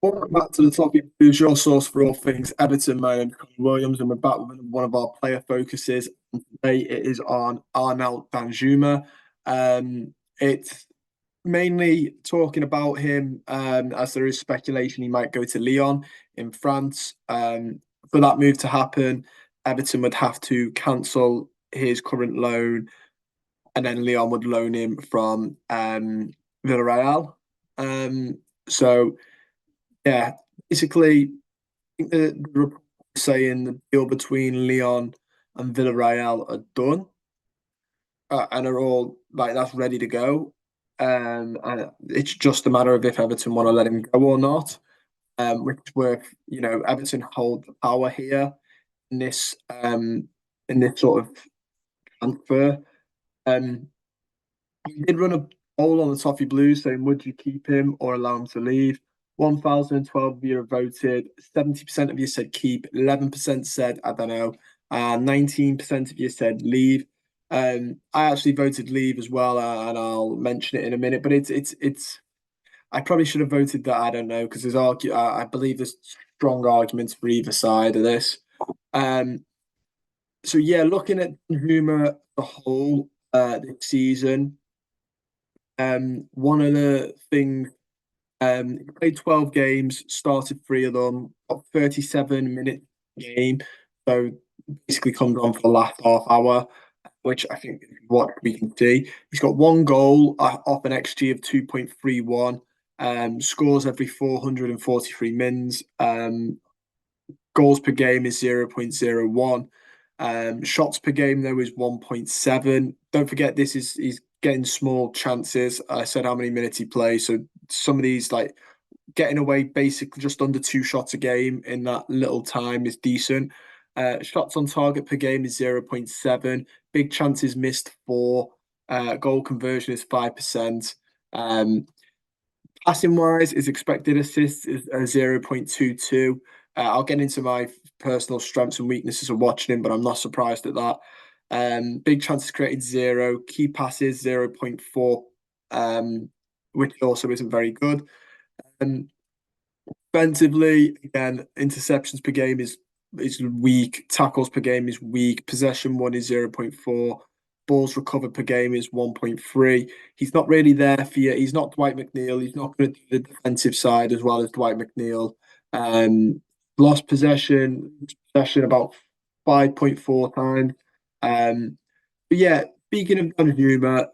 Welcome back to the topic. Who's your source for all things Everton? My name's Colin Williams, and we're back with one of our player focuses. And today it is on Arnaut Danjuma. It's mainly talking about him, as there is speculation he might go to Lyon in France. For that move to happen, Everton would have to cancel his current loan, and then Lyon would loan him from Villarreal. So yeah, basically, the report saying the deal between Lyon and Villarreal are done, and are all like that's ready to go. And it's just a matter of if Everton want to let him go or not. Which were, Everton hold the power here in this sort of transfer. Um, We did run a poll on the Toffee Blues saying, would you keep him or allow him to leave? 1,012 of you have voted. 70% of you said keep. 11% said, I don't know. 19% of you said leave. I actually voted leave as well, and I'll mention it in a minute. But it's. I probably should have voted that. I don't know because I believe there's strong arguments for either side of this. Um. So yeah, looking at Danjuma the whole this season. One of the things, he played 12 games, started three of them, got 37 minutes a game. So basically comes on for the last half hour, which I think is what we can see. He's got one goal off an XG of 2.31, scores every 443 mins. Goals per game is 0.01. Shots per game though is 1.7. Don't forget this is he's getting small chances. I said how many minutes he plays, so some of these like getting away basically just under two shots a game in that little time is decent. Shots on target per game is 0.7. Big chances missed 4. Goal conversion is 5%. Um, Passing wise, his expected assists is 0.22. I'll get into my personal strengths and weaknesses of watching him, but I'm not surprised at that. Big chances created 0, key passes 0.4, which also isn't very good. Um, Defensively, again, interceptions per game is weak, tackles per game is weak, possession one is 0.4, balls recovered per game is 1.3. He's not really there for you. He's not Dwight McNeil. He's not going to do the defensive side as well as Dwight McNeil. Um, Lost possession about 5.4 times. But yeah, speaking of Danjuma,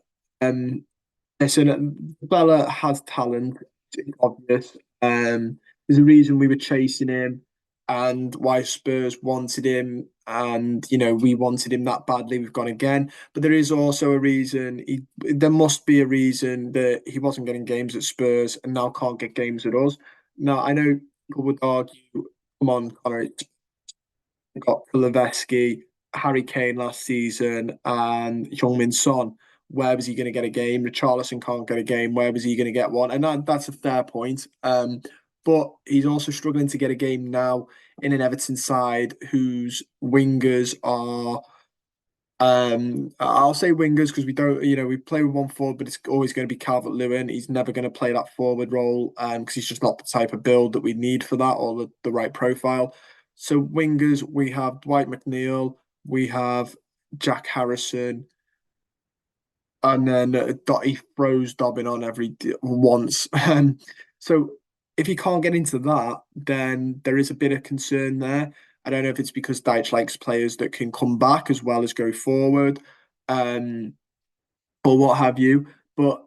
listen, Bella has talent. It's obvious. There's a reason we were chasing him and why Spurs wanted him. And, we wanted him that badly. We've gone again. But there is also a reason. There must be a reason that he wasn't getting games at Spurs and now can't get games at us. Now, I know people would argue, come on, Connor, got Leveski, Harry Kane last season, and Heung-min Son. Where was he going to get a game? Richarlison can't get a game. Where was he going to get one? And that's a fair point. But he's also struggling to get a game now in an Everton side whose wingers are. I'll say wingers because we don't, we play with one forward, but it's always going to be Calvert-Lewin. He's never going to play that forward role, because he's just not the type of build that we need for that or the right profile. So wingers, we have Dwight McNeil, we have Jack Harrison, and then he throws Dobbin on once. So if he can't get into that, then there is a bit of concern there. I don't know if it's because Deitch likes players that can come back as well as go forward, um, or what have you. But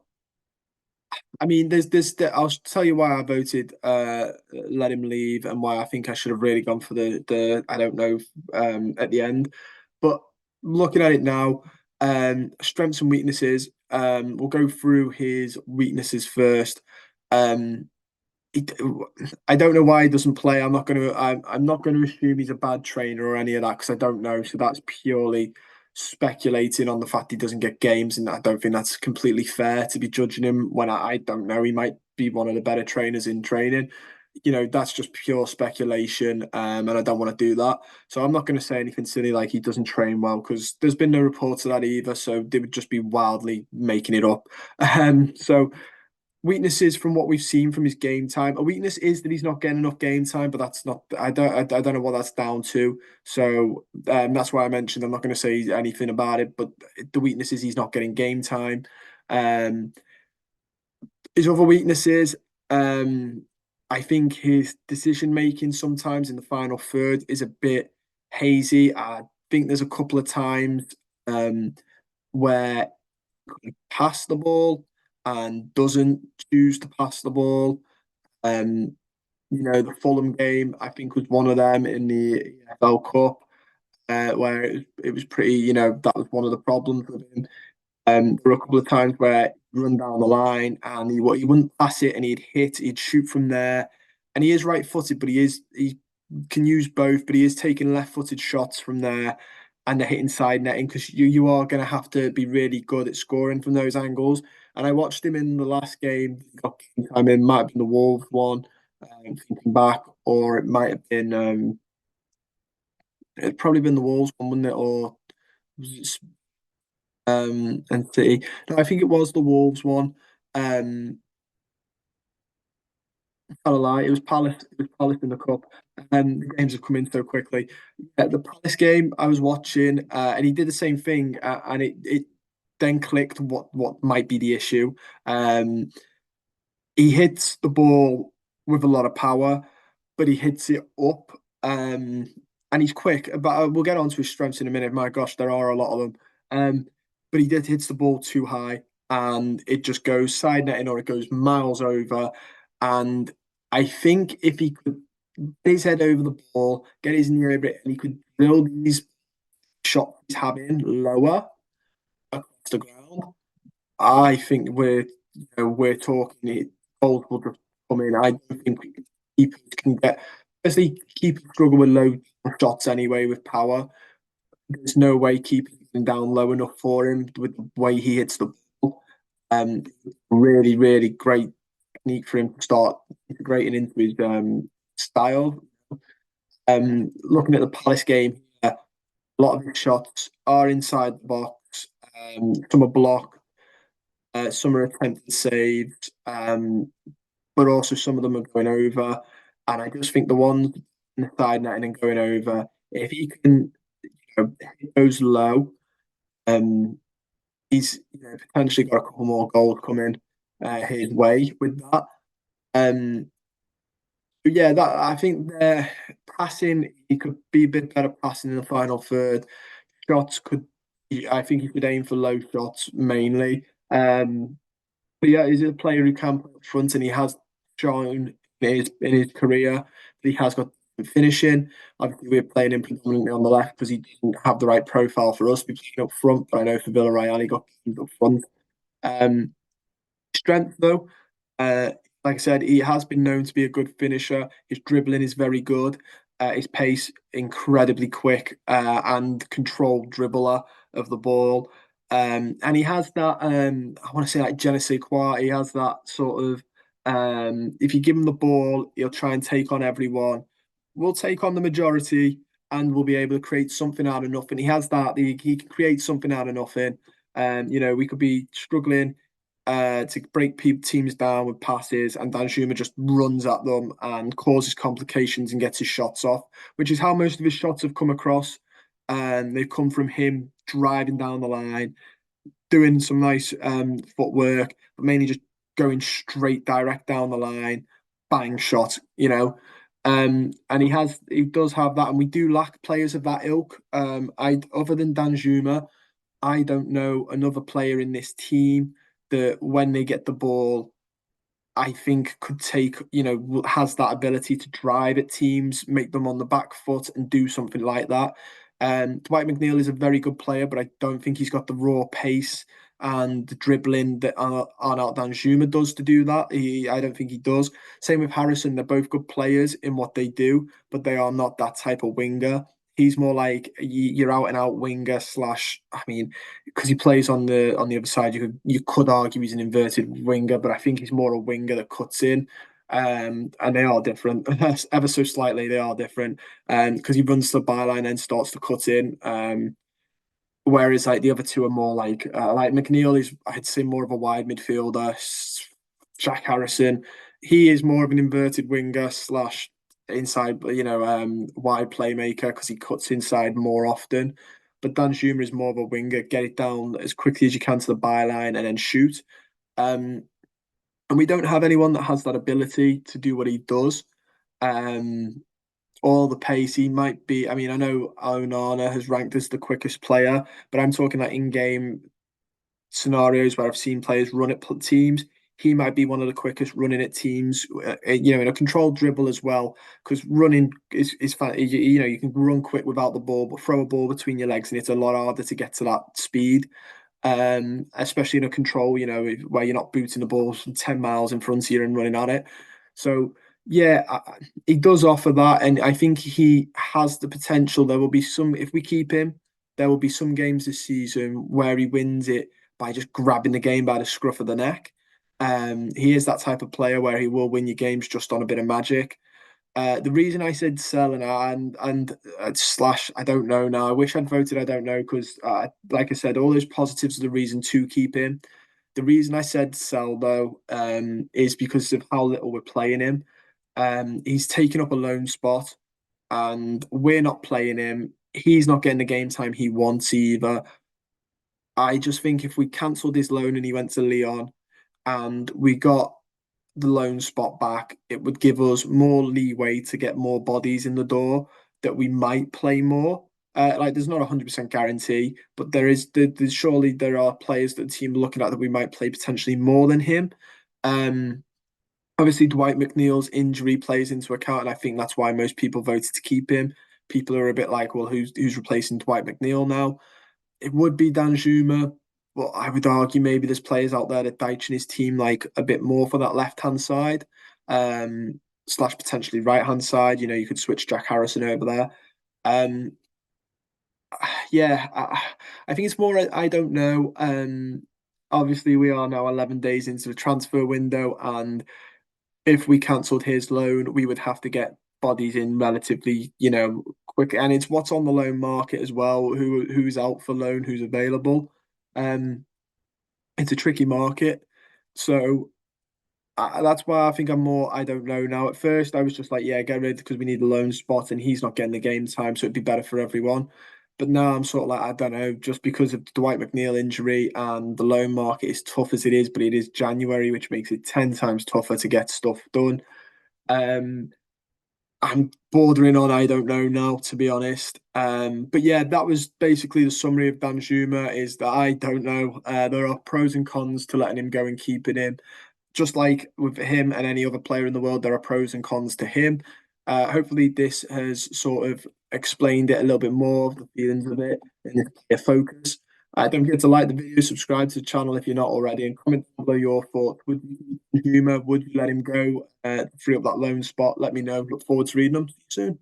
I mean, there's this. I'll tell you why I voted let him leave and why I think I should have really gone for the I don't know at the end. But looking at it now, strengths and weaknesses. We'll go through his weaknesses first. Um, he, I don't know why he doesn't play. I'm not going to assume he's a bad trainer or any of that because I don't know. So that's purely speculating on the fact he doesn't get games, and I don't think that's completely fair to be judging him when I don't know. He might be one of the better trainers in training. That's just pure speculation, and I don't want to do that. So I'm not going to say anything silly like he doesn't train well because there's been no reports of that either. So they would just be wildly making it up. So weaknesses from what we've seen from his game time. A weakness is that he's not getting enough game time, but that's not. I don't know what that's down to. So that's why I mentioned I'm not going to say anything about it. But the weakness is he's not getting game time. Um, his other weaknesses, um, I think his decision making sometimes in the final third is a bit hazy. I think there's a couple of times um, where he pass the ball and doesn't choose to pass the ball. Um, the Fulham game, I think, was one of them in the EFL Cup, where it was pretty, that was one of the problems with him. There were a couple of times where he'd run down the line and he wouldn't pass it and he'd shoot from there. And he is right-footed, but he can use both, but he is taking left-footed shots from there and they're hitting side netting because you are going to have to be really good at scoring from those angles. And I watched him in the last game, got game time in, might have been the Wolves one, thinking back, or it might have been it'd probably been the Wolves one, wouldn't it? Or was it and City. No, I think it was the Wolves one. Tell a lie, it was Palace. It was Palace in the cup. The games have come in so quickly. The Palace game I was watching, and he did the same thing, and it then clicked what might be the issue. Um, he hits the ball with a lot of power, but he hits it up, and he's quick. But we'll get on to his strengths in a minute. My gosh, there are a lot of them. But he did hits the ball too high, and it just goes side netting or it goes miles over. And I think if he could get his head over the ball, get his knee over it, and he could drill these shots he's having lower across the ground, I think we're talking it goals will just come in. I don't think keepers can get, especially keepers struggle with low shots anyway with power. There's no way keeping him down low enough for him with the way he hits the ball. Um, really, really great technique for him to start integrating into his style. Looking at the Palace game, a lot of his shots are inside the box. Some are blocked, some are attempted saves, but also some of them are going over. And I just think the ones in the side netting and going over, if he can hit those low, um, he's potentially got a couple more goals coming his way with that. Um, but yeah, that I think their passing, he could be a bit better passing in the final third. Shots could, I think he could aim for low shots mainly. But yeah, he's a player who can put up front, and he has shown in his career that he has got finishing. Obviously, we're playing him predominantly on the left because he didn't have the right profile for us. We playing up front, but I know for Villarreal he got up front. Um, Strength though, uh, like I said, he has been known to be a good finisher. His dribbling is very good. His pace incredibly quick and controlled dribbler of the ball. And he has that. I want to say like je ne sais quoi. He has that sort of. If you give him the ball, he'll try and take on everyone. We'll take on the majority, and we'll be able to create something out of nothing. He has that. He can create something out of nothing. We could be struggling to break teams down with passes, and Danjuma just runs at them and causes complications and gets his shots off, which is how most of his shots have come across. And they've come from him driving down the line, doing some nice footwork, but mainly just going straight direct down the line, bang shot. And he does have that, and we do lack players of that ilk. I Other than Danjuma, I don't know another player in this team that when they get the ball, I think could take, has that ability to drive at teams, make them on the back foot and do something like that. Dwight McNeil is a very good player, but I don't think he's got the raw pace and the dribbling that Arnaut Danjuma does to do that. I don't think he does. Same with Harrison. They're both good players in what they do, but they are not that type of winger. He's more like you're out and out winger slash. I mean, because he plays on the other side, you could argue he's an inverted winger, but I think he's more a winger that cuts in. And they are different, ever so slightly. They are different, because he runs to the byline and starts to cut in. Whereas like the other two are more like McNeil is, I'd say, more of a wide midfielder, Jack Harrison, he is more of an inverted winger slash inside, wide playmaker because he cuts inside more often. But Danjuma is more of a winger, get it down as quickly as you can to the byline and then shoot. Um, and we don't have anyone that has that ability to do what he does. Um, all the pace he might be. I mean, I know Onana has ranked as the quickest player, but I'm talking like in-game scenarios where I've seen players run at teams. He might be one of the quickest running at teams, in a controlled dribble as well. Because running is fun. You can run quick without the ball, but throw a ball between your legs, and it's a lot harder to get to that speed. Especially in a control, where you're not booting the ball from 10 miles in front of you and running at it. So, yeah, he does offer that. And I think he has the potential. There will be some, if we keep him, there will be some games this season where he wins it by just grabbing the game by the scruff of the neck. He is that type of player where he will win your games just on a bit of magic. The reason I said sell and slash I don't know now. I wish I'd voted I don't know because like I said, all those positives are the reason to keep him. The reason I said sell though is because of how little we're playing him. He's taken up a loan spot, and we're not playing him. He's not getting the game time he wants either. I just think if we cancelled his loan and he went to Lyon, and we got the loan spot back, it would give us more leeway to get more bodies in the door that we might play more. Like there's not a 100% guarantee, but there's surely there are players that the team are looking at that we might play potentially more than him. Um, Obviously Dwight McNeil's injury plays into account, and I think that's why most people voted to keep him. People are a bit like, well, who's replacing Dwight McNeil now? It would be Danjuma, but I would argue maybe there's players out there that Deitch and his team like a bit more for that left hand side, slash potentially right hand side. You could switch Jack Harrison over there. Um, yeah, I think it's more. I don't know. Obviously, we are now 11 days into the transfer window, and if we cancelled his loan, we would have to get bodies in relatively, quick. And it's what's on the loan market as well, who's out for loan, who's available. Um, it's a tricky market. So that's why I think I'm more, I don't know now. At first, I was just like, yeah, get rid because we need a loan spot and he's not getting the game time, so it'd be better for everyone. But now I'm sort of like, I don't know, just because of the Dwight McNeil injury and the loan market is tough as it is, but it is January, which makes it 10 times tougher to get stuff done. Um, I'm bordering on I don't know now, to be honest. But yeah, that was basically the summary of Danjuma is that I don't know. There are pros and cons to letting him go and keeping him. Just like with him and any other player in the world, there are pros and cons to him. Hopefully, this has sort of explained it a little bit more, the feelings of it, and the focus. Don't forget to like the video, subscribe to the channel if you're not already, and comment below your thoughts. Would you humor? Would you let him go? Free up that loan spot? Let me know. Look forward to reading them. See you soon.